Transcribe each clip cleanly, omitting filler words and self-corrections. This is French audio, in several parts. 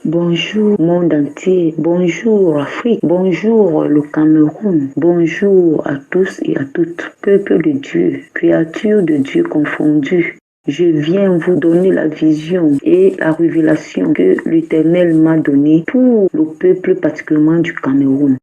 Bonjour monde entier, bonjour Afrique, bonjour le Cameroun, bonjour à tous et à toutes, peuple de Dieu, créatures de Dieu confondues. Je viens vous donner la vision et la révélation que l'Éternel m'a donnée pour le peuple particulièrement du Cameroun.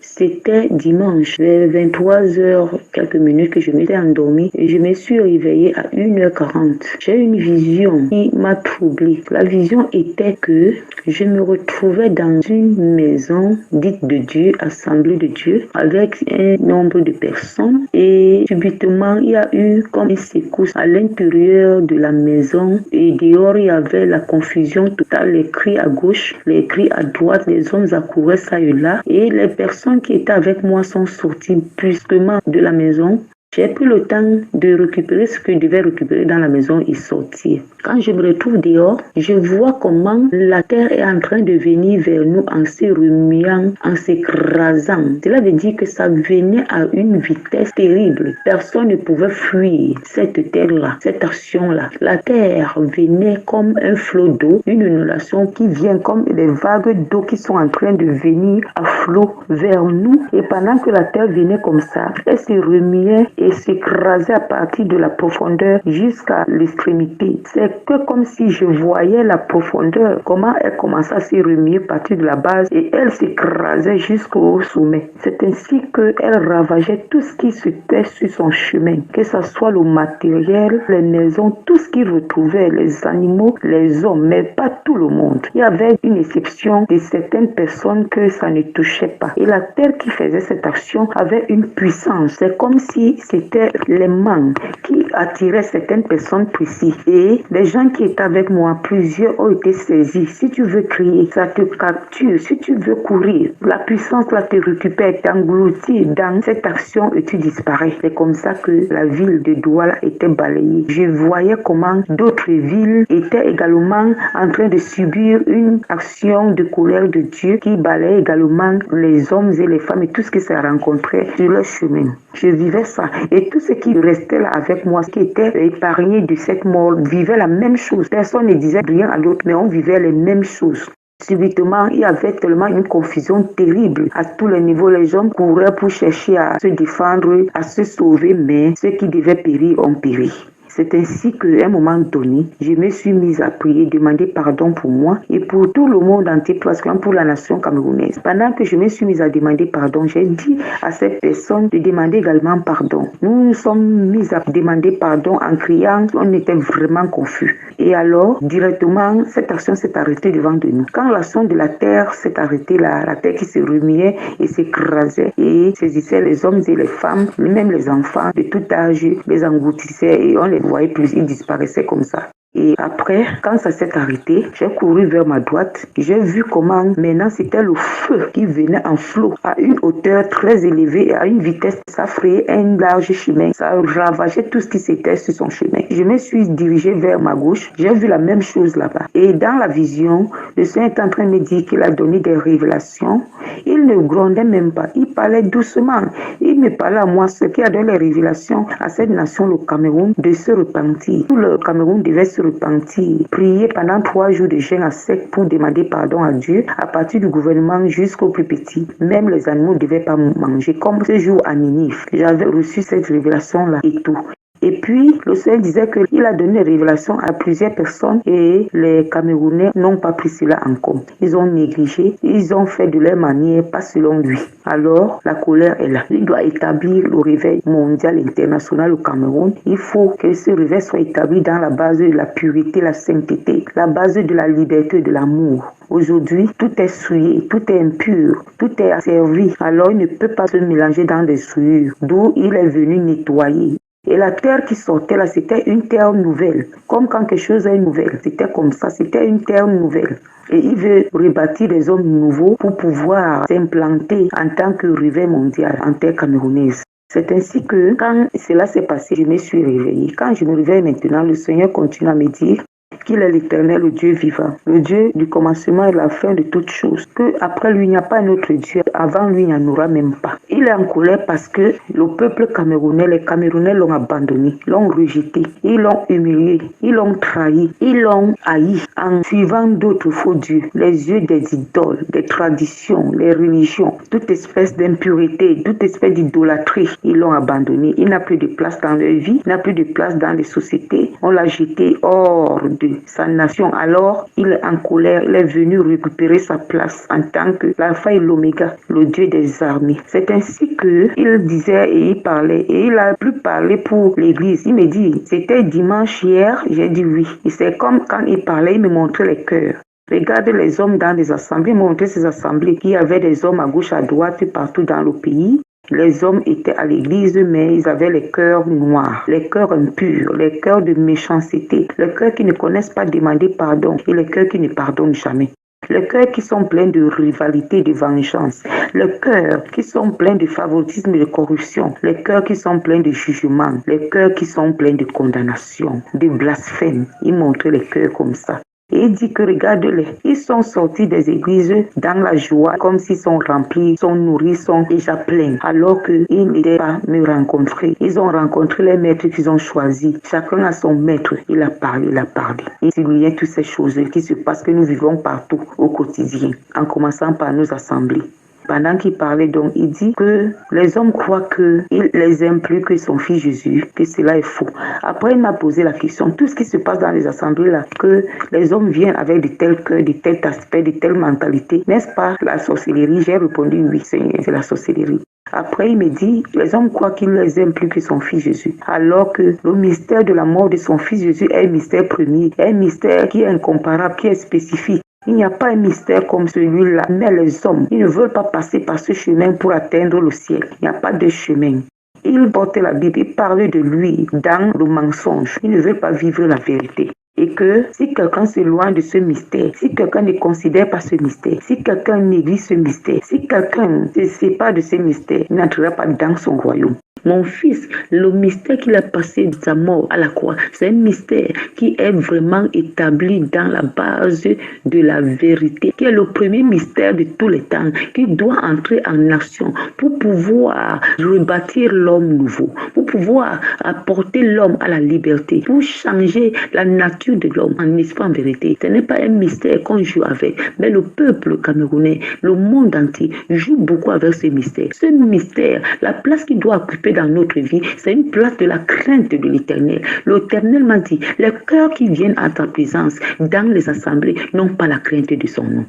C'était dimanche, vers 23h quelques minutes que je m'étais endormie et je me suis réveillée à 1h40. J'ai une vision qui m'a troublée. La vision était que je me retrouvais dans une maison dite de Dieu, assemblée de Dieu, avec un nombre de personnes et subitement il y a eu comme une secousse à l'intérieur de la maison et dehors il y avait la confusion totale, les cris à gauche, les cris à droite, les hommes accouraient ça et là et les personnes qui étaient avec moi sont sorties brusquement de la maison. J'ai pris le temps de récupérer ce que je devais récupérer dans la maison et sortir. Quand je me retrouve dehors, je vois comment la terre est en train de venir vers nous en se remuant, en s'écrasant. Cela veut dire que ça venait à une vitesse terrible. Personne ne pouvait fuir cette terre-là, cette action-là. La terre venait comme un flot d'eau, une inondation qui vient comme des vagues d'eau qui sont en train de venir à flot vers nous. Et pendant que la terre venait comme ça, elle se remuait et s'écrasait à partir de la profondeur jusqu'à l'extrémité. C'est que comme si je voyais la profondeur, comment elle commençait à se remuer à partir de la base et elle s'écrasait jusqu'au sommet. C'est ainsi qu'elle ravageait tout ce qui se trouvait sur son chemin, que ce soit le matériel, les maisons, tout ce qu'il retrouvait, les animaux, les hommes, mais pas tout le monde. Il y avait une exception de certaines personnes que ça ne touchait pas. Et la terre qui faisait cette action avait une puissance. C'est comme si c'était les mains qui attiraient certaines personnes précises. Et les gens qui étaient avec moi, plusieurs ont été saisis. Si tu veux crier, ça te capture. Si tu veux courir, la puissance là te récupère, t'engloutit dans cette action et tu disparais. C'est comme ça que la ville de Douala était balayée. Je voyais comment d'autres villes étaient également en train de subir une action de colère de Dieu qui balayait également les hommes et les femmes et tout ce qui s'est rencontré sur leur chemin. Je vivais ça. Et tout ce qui restait là avec moi, qui était épargné de cette mort, vivait la même chose. Personne ne disait rien à l'autre, mais on vivait les mêmes choses. Subitement, il y avait tellement une confusion terrible. À tous les niveaux, les gens couraient pour chercher à se défendre, à se sauver, mais ceux qui devaient périr ont péri. C'est ainsi qu'à un moment donné, je me suis mise à prier, demander pardon pour moi et pour tout le monde entier, particulièrement pour la nation camerounaise. Pendant que je me suis mise à demander pardon, j'ai dit à cette personne de demander également pardon. Nous nous sommes mis à demander pardon en criant, on était vraiment confus. Et alors, directement, cette action s'est arrêtée devant de nous. Quand l'action de la terre s'est arrêtée, la terre qui se remuait et s'écrasait et saisissait les hommes et les femmes, même les enfants de tout âge, les engloutissait et on les voyait plus, ils disparaissaient comme ça. Et après, quand ça s'est arrêté, j'ai couru vers ma droite. J'ai vu comment maintenant c'était le feu qui venait en flot à une hauteur très élevée et à une vitesse. Ça frayait un large chemin. Ça ravageait tout ce qui s'était sur son chemin. Je me suis dirigée vers ma gauche. J'ai vu la même chose là-bas. Et dans la vision, le Seigneur est en train de me dire qu'il a donné des révélations. Il ne grondait même pas. Il parlait doucement. Il me parlait à moi, ce qui a donné les révélations à cette nation, le Cameroun, de se repentir. Tout le Cameroun devait se repentir, prier pendant 3 jours de jeûne à sec pour demander pardon à Dieu, à partir du gouvernement jusqu'au plus petit. Même les animaux ne devaient pas manger, comme ce jour à Ninive. J'avais reçu cette révélation-là et tout. Et puis, le Seigneur disait qu'il a donné des révélations à plusieurs personnes et les Camerounais n'ont pas pris cela en compte. Ils ont négligé, ils ont fait de leur manière, pas selon lui. Alors, la colère est là. Il doit établir le réveil mondial international au Cameroun. Il faut que ce réveil soit établi dans la base de la pureté, la sainteté, la base de la liberté et de l'amour. Aujourd'hui, tout est souillé, tout est impur, tout est asservi. Alors, il ne peut pas se mélanger dans des souillures, d'où il est venu nettoyer. Et la terre qui sortait là, c'était une terre nouvelle. Comme quand quelque chose est nouvelle. C'était comme ça, c'était une terre nouvelle. Et il veut rebâtir des hommes nouveaux pour pouvoir s'implanter en tant que réveil mondial en terre camerounaise. C'est ainsi que quand cela s'est passé, je me suis réveillée. Quand je me réveille maintenant, le Seigneur continue à me dire qu'il est l'Éternel, le Dieu vivant, le Dieu du commencement et la fin de toutes choses, que après lui il n'y a pas un autre Dieu, avant lui il n'y en aura même pas. Il est en colère parce que le peuple camerounais, les Camerounais l'ont abandonné, l'ont rejeté, ils l'ont humilié, ils l'ont trahi, ils l'ont haï en suivant d'autres faux dieux, les yeux des idoles, des traditions, les religions, toute espèce d'impureté, toute espèce d'idolâtrie, ils l'ont abandonné. Il n'a plus de place dans leur vie, il n'a plus de place dans les sociétés. On l'a jeté hors de sa nation. Alors, il est en colère, il est venu récupérer sa place en tant que l'alpha et l'oméga, le Dieu des armées. C'est ainsi qu'il disait et il parlait. Et il a plus parlé pour l'église. Il me dit, c'était dimanche hier, j'ai dit oui. Et c'est comme quand il parlait, il me montrait les cœurs. Regarde les hommes dans les assemblées, il montrait ces assemblées. Il y avait des hommes à gauche, à droite, partout dans le pays. Les hommes étaient à l'église, mais ils avaient les cœurs noirs, les cœurs impurs, les cœurs de méchanceté, les cœurs qui ne connaissent pas demander pardon et les cœurs qui ne pardonnent jamais. Les cœurs qui sont pleins de rivalité, de vengeance. Les cœurs qui sont pleins de favoritisme et de corruption. Les cœurs qui sont pleins de jugement. Les cœurs qui sont pleins de condamnation, de blasphème. Il montrait les cœurs comme ça. Et il dit que regarde-les, ils sont sortis des églises dans la joie, comme s'ils sont remplis, sont nourris, sont déjà pleins, alors qu'ils n'étaient pas me rencontrer. Ils ont rencontré les maîtres qu'ils ont choisis. Chacun a son maître. Il a parlé, il a parlé. Il soulignait toutes ces choses qui se passent, que nous vivons partout au quotidien, en commençant par nos assemblées. Pendant qu'il parlait donc, il dit que les hommes croient qu'il les aime plus que son fils Jésus, que cela est faux. Après, il m'a posé la question, tout ce qui se passe dans les assemblées là, que les hommes viennent avec de tels cœurs, de tels aspects, de telles mentalités, n'est-ce pas la sorcellerie? J'ai répondu oui, c'est la sorcellerie. Après, il me dit, les hommes croient qu'il les aime plus que son fils Jésus, alors que le mystère de la mort de son fils Jésus est un mystère premier, un mystère qui est incomparable, qui est spécifique. Il n'y a pas un mystère comme celui-là, mais les hommes, ils ne veulent pas passer par ce chemin pour atteindre le ciel. Il n'y a pas de chemin. Ils portent la Bible, ils parlent de lui dans le mensonge. Ils ne veulent pas vivre la vérité. Et que si quelqu'un s'éloigne de ce mystère, si quelqu'un ne considère pas ce mystère, si quelqu'un néglige ce mystère, si quelqu'un ne se sépare de ce mystère, il n'entrera pas dans son royaume. Mon fils, le mystère qu'il a passé de sa mort à la croix, c'est un mystère qui est vraiment établi dans la base de la vérité, qui est le premier mystère de tous les temps, qui doit entrer en action pour pouvoir rebâtir l'homme nouveau, pour pouvoir apporter l'homme à la liberté, pour changer la nature de l'homme en esprit, en vérité. Ce n'est pas un mystère qu'on joue avec, mais le peuple camerounais, le monde entier joue beaucoup avec ce mystère. Ce mystère, la place qu'il doit occuper dans notre vie, c'est une place de la crainte de l'Éternel. L'Éternel m'a dit, les cœurs qui viennent à ta présence dans les assemblées n'ont pas la crainte de son nom.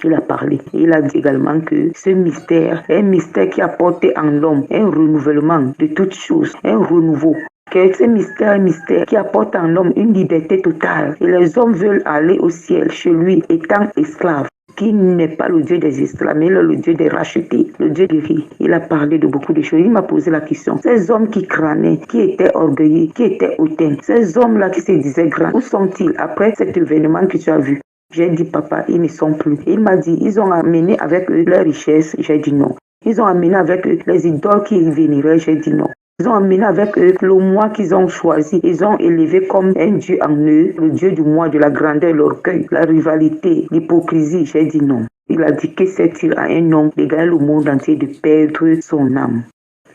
Il a parlé. Il a dit également que ce mystère est un mystère qui apporte en l'homme un renouvellement de toutes choses, un renouveau. Que ce mystère est un mystère qui apporte en l'homme une liberté totale. Et les hommes veulent aller au ciel chez lui étant esclaves. Qui n'est pas le Dieu des esclaves, mais le Dieu des rachetés, le Dieu des riches. Il a parlé de beaucoup de choses. Il m'a posé la question. Ces hommes qui crânaient, qui étaient orgueilleux, qui étaient hautains, ces hommes-là qui se disaient grands, où sont-ils après cet événement que tu as vu? J'ai dit, papa, ils ne sont plus. Il m'a dit, ils ont amené avec eux leurs richesses. J'ai dit non. Ils ont amené avec eux les idoles qui vénéraient. J'ai dit non. Ils ont amené avec eux le moi qu'ils ont choisi. Ils ont élevé comme un Dieu en eux, le Dieu du moi, de la grandeur, l'orgueil, la rivalité, l'hypocrisie. J'ai dit non. Il a dit que c'est-il à un homme de gagner le monde entier de perdre son âme.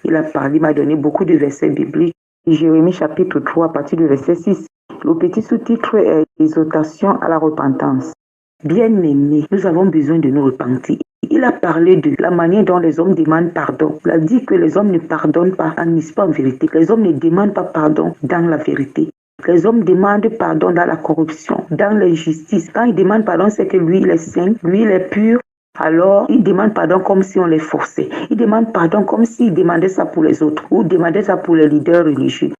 Il a parlé, il m'a donné beaucoup de versets bibliques. Jérémie chapitre 3 à partir du verset 6. Le petit sous-titre est Exhortation à la repentance. Bien-aimés, nous avons besoin de nous repentir. Il a parlé de la manière dont les hommes demandent pardon. Il a dit que les hommes ne pardonnent pas en esprit, en vérité. Les hommes ne demandent pas pardon dans la vérité. Les hommes demandent pardon dans la corruption, dans l'injustice. Quand ils demandent pardon, c'est que lui, il est saint, lui, il est pur. Alors, ils demandent pardon comme si on les forçait. Ils demandent pardon comme s'ils demandaient ça pour les autres ou demandaient ça pour les leaders religieux.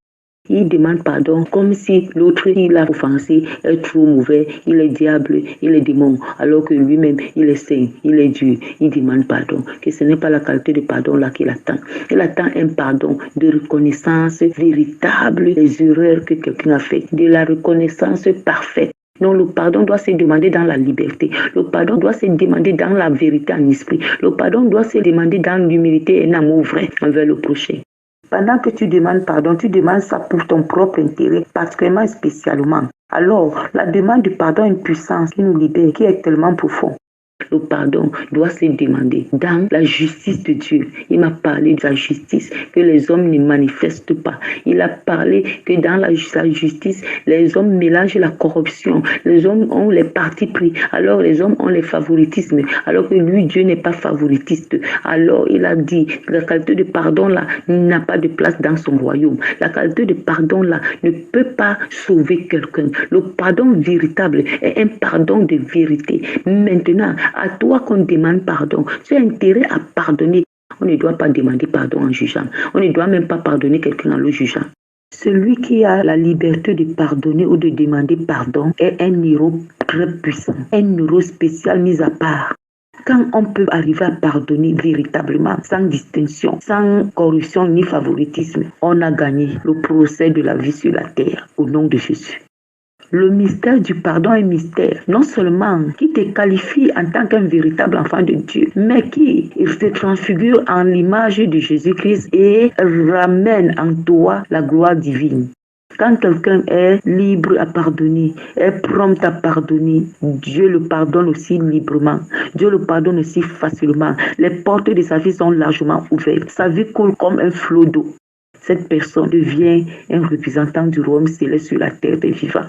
Il demande pardon comme si l'autre il a offensé est trop mauvais, il est diable, il est démon, alors que lui-même il est saint, il est Dieu. Il demande pardon, que ce n'est pas la qualité de pardon là qu'il attend. Il attend un pardon de reconnaissance véritable des erreurs que quelqu'un a faites, de la reconnaissance parfaite. Non, le pardon doit se demander dans la liberté. Le pardon doit se demander dans la vérité en esprit. Le pardon doit se demander dans l'humilité et un amour vrai envers le prochain. Pendant que tu demandes pardon, tu demandes ça pour ton propre intérêt, particulièrement spécialement. Alors, la demande de pardon a une puissance qui nous libère, qui est tellement profonde. Le pardon doit se demander dans la justice de Dieu. Il m'a parlé de la justice que les hommes ne manifestent pas. Il a parlé que dans la justice, les hommes mélangent la corruption. Les hommes ont les partis pris. Alors les hommes ont les favoritismes. Alors que lui, Dieu n'est pas favoritiste. Alors il a dit, la qualité de pardon là n'a pas de place dans son royaume. La qualité de pardon là ne peut pas sauver quelqu'un. Le pardon véritable est un pardon de vérité. Maintenant, à toi qu'on demande pardon. Tu as intérêt à pardonner. On ne doit pas demander pardon en jugeant. On ne doit même pas pardonner quelqu'un en le jugeant. Celui qui a la liberté de pardonner ou de demander pardon est un héros très puissant, un héros spécial mis à part. Quand on peut arriver à pardonner véritablement, sans distinction, sans corruption ni favoritisme, on a gagné le procès de la vie sur la terre au nom de Jésus. Le mystère du pardon est un mystère, non seulement qui te qualifie en tant qu'un véritable enfant de Dieu, mais qui se transfigure en l'image de Jésus-Christ et ramène en toi la gloire divine. Quand quelqu'un est libre à pardonner, est prompt à pardonner, Dieu le pardonne aussi librement. Dieu le pardonne aussi facilement. Les portes de sa vie sont largement ouvertes. Sa vie coule comme un flot d'eau. Cette personne devient un représentant du royaume céleste sur la terre des vivants.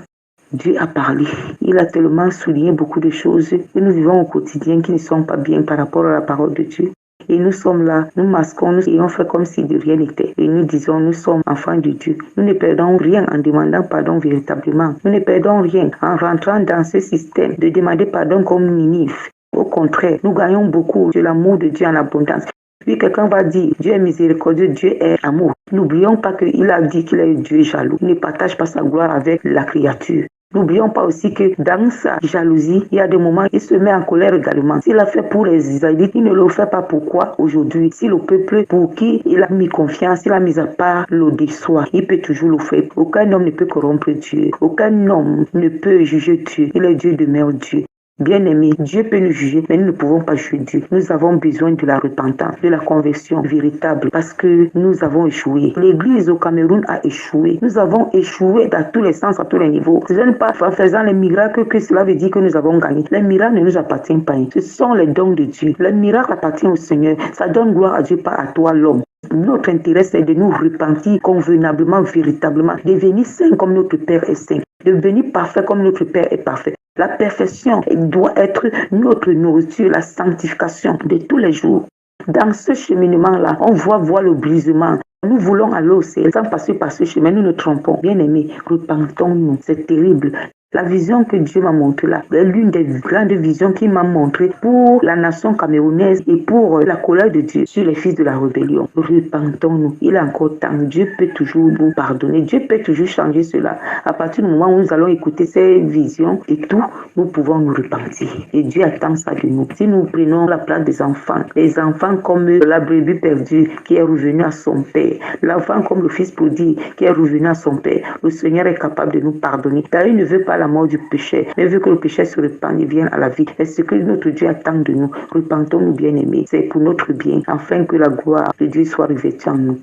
Dieu a parlé. Il a tellement souligné beaucoup de choses que nous vivons au quotidien qui ne sont pas bien par rapport à la parole de Dieu. Et nous sommes là, nous masquons et on fait comme si de rien n'était. Et nous disons, nous sommes enfants de Dieu. Nous ne perdons rien en demandant pardon véritablement. Nous ne perdons rien en rentrant dans ce système de demander pardon comme Ninive. Au contraire, nous gagnons beaucoup de l'amour de Dieu en abondance. Puis quelqu'un va dire, Dieu est miséricordieux, Dieu est amour. N'oublions pas qu'il a dit qu'il est Dieu jaloux. Il ne partage pas sa gloire avec la créature. N'oublions pas aussi que dans sa jalousie, il y a des moments où il se met en colère également. S'il a fait pour les Israélites, il ne le fait pas pourquoi aujourd'hui. Si le peuple pour qui il a mis confiance, il a mis à part le déçoit, il peut toujours le faire. Aucun homme ne peut corrompre Dieu. Aucun homme ne peut juger Dieu. Il est Dieu demeure Dieu. Bien-aimés, Dieu peut nous juger, mais nous ne pouvons pas juger Dieu. Nous avons besoin de la repentance, de la conversion véritable, parce que nous avons échoué. L'Église au Cameroun a échoué. Nous avons échoué dans tous les sens, à tous les niveaux. Ce n'est pas en faisant les miracles que cela veut dire que nous avons gagné. Les miracles ne nous appartiennent pas. Ce sont les dons de Dieu. Les miracles appartiennent au Seigneur. Ça donne gloire à Dieu, pas à toi, l'homme. Notre intérêt, c'est de nous repentir convenablement, véritablement, devenir saint comme notre Père est saint, devenir parfait comme notre Père est parfait. La perfection doit être notre nourriture, la sanctification de tous les jours. Dans ce cheminement-là, on voit voir le brisement. Nous voulons aller au ciel sans passer par ce chemin, nous nous trompons. Bien-aimés, repentons-nous, c'est terrible. La vision que Dieu m'a montrée là, est l'une des grandes visions qu'il m'a montrée pour la nation camerounaise et pour la colère de Dieu sur les fils de la rébellion. Repentons-nous. Il est encore temps. Dieu peut toujours nous pardonner. Dieu peut toujours changer cela. À partir du moment où nous allons écouter ces visions et tout, nous pouvons nous repentir. Et Dieu attend ça de nous. Si nous prenons la place des enfants, les enfants comme la brebis perdue qui est revenue à son père, l'enfant comme le fils prodigue qui est revenu à son père, le Seigneur est capable de nous pardonner. Car il ne veut pas la mort du péché, mais veut que le péché se répande et vienne à la vie. Et ce que notre Dieu attend de nous, repentons-nous bien-aimés, c'est pour notre bien, afin que la gloire de Dieu soit revêtue en nous.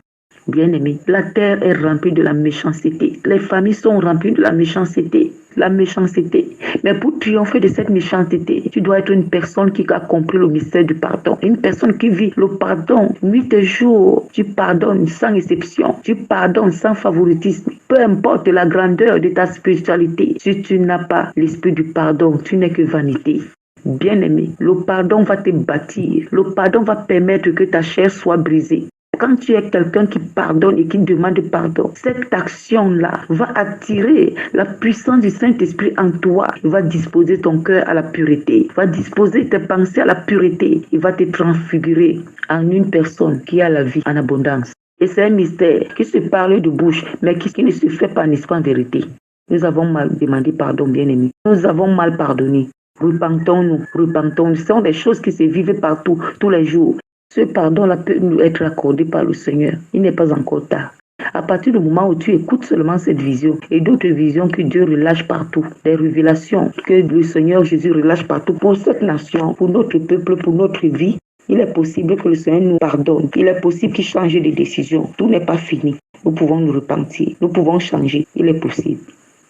Bien-aimés, la terre est remplie de la méchanceté. Les familles sont remplies de la méchanceté. La méchanceté. Mais pour triompher de cette méchanceté, tu dois être une personne qui a compris le mystère du pardon. Une personne qui vit le pardon nuit et jour. Tu pardonnes sans exception. Tu pardonnes sans favoritisme. Peu importe la grandeur de ta spiritualité. Si tu n'as pas l'esprit du pardon, tu n'es que vanité. Bien-aimé, le pardon va te bâtir. Le pardon va permettre que ta chair soit brisée. Quand tu es quelqu'un qui pardonne et qui demande pardon, cette action-là va attirer la puissance du Saint-Esprit en toi. Il va disposer ton cœur à la pureté. Il va disposer tes pensées à la pureté. Il va te transfigurer en une personne qui a la vie en abondance. Et c'est un mystère qui se parle de bouche, mais qui ne se fait pas, n'est-ce pas, en vérité. Nous avons mal demandé pardon, bien-aimés. Nous avons mal pardonné. Repentons-nous, repentons-nous. Ce sont des choses qui se vivent partout, tous les jours. Ce pardon-là peut nous être accordé par le Seigneur. Il n'est pas encore tard. À partir du moment où tu écoutes seulement cette vision et d'autres visions que Dieu relâche partout, des révélations que le Seigneur Jésus relâche partout pour cette nation, pour notre peuple, pour notre vie, il est possible que le Seigneur nous pardonne. Il est possible qu'il change de décision. Tout n'est pas fini. Nous pouvons nous repentir. Nous pouvons changer. Il est possible.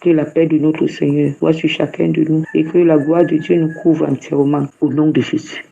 Que la paix de notre Seigneur soit sur chacun de nous et que la gloire de Dieu nous couvre entièrement au nom de Jésus.